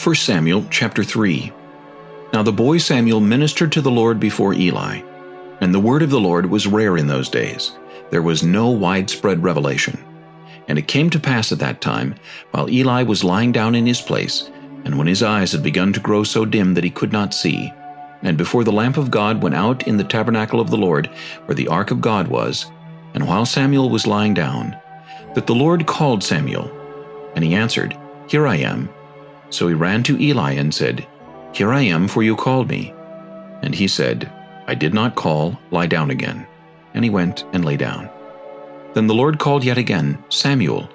1 Samuel chapter 3. Now the boy Samuel ministered to the Lord before Eli, and the word of the Lord was rare in those days. There was no widespread revelation. And it came to pass at that time, while Eli was lying down in his place, and when his eyes had begun to grow so dim that he could not see, and before the lamp of God went out in the tabernacle of the Lord, where the ark of God was, and while Samuel was lying down, that the Lord called Samuel. And he answered, Here I am. So he ran to Eli and said, Here I am, for you called me. And he said, I did not call, lie down again. And he went and lay down. Then the Lord called yet again, Samuel.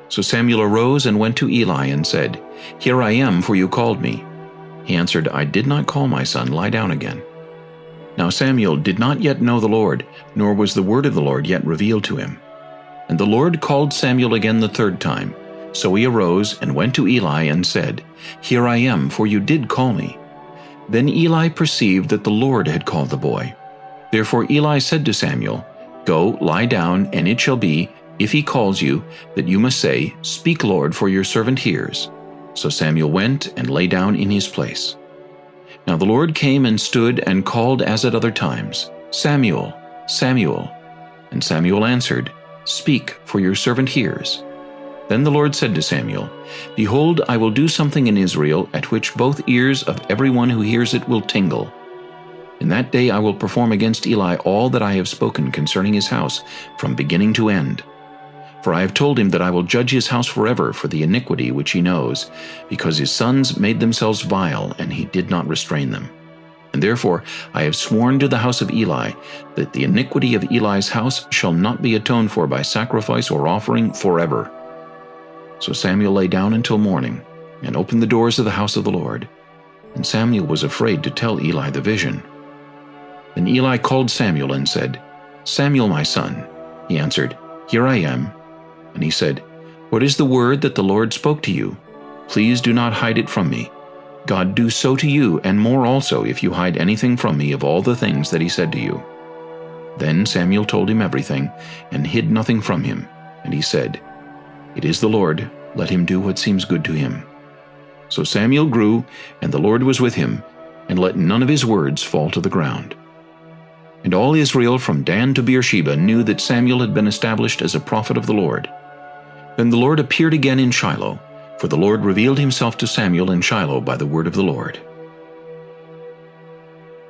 So Samuel arose and went to Eli and said, Here I am, for you called me. He answered, I did not call, my son, lie down again. Now Samuel did not yet know the Lord, nor was the word of the Lord yet revealed to him. And the Lord called Samuel again the third time. So he arose and went to Eli and said, Here I am, for you did call me. Then Eli perceived that the Lord had called the boy. Therefore Eli said to Samuel, Go, lie down, and it shall be, if he calls you, that you must say, Speak, Lord, for your servant hears. So Samuel went and lay down in his place. Now the Lord came and stood and called as at other times, Samuel, Samuel. And Samuel answered, Speak, for your servant hears. Then the Lord said to Samuel, Behold, I will do something in Israel, at which both ears of everyone who hears it will tingle. In that day I will perform against Eli all that I have spoken concerning his house, from beginning to end. For I have told him that I will judge his house forever for the iniquity which he knows, because his sons made themselves vile, and he did not restrain them. And therefore I have sworn to the house of Eli, that the iniquity of Eli's house shall not be atoned for by sacrifice or offering forever. So Samuel lay down until morning, and opened the doors of the house of the Lord. And Samuel was afraid to tell Eli the vision. Then Eli called Samuel and said, Samuel, my son. He answered, Here I am. And he said, What is the word that the Lord spoke to you? Please do not hide it from me. God do so to you, and more also, if you hide anything from me of all the things that he said to you. Then Samuel told him everything, and hid nothing from him. And he said, It is the Lord, let him do what seems good to him. So Samuel grew, and the Lord was with him, and let none of his words fall to the ground. And all Israel from Dan to Beersheba knew that Samuel had been established as a prophet of the Lord. Then the Lord appeared again in Shiloh, for the Lord revealed himself to Samuel in Shiloh by the word of the Lord.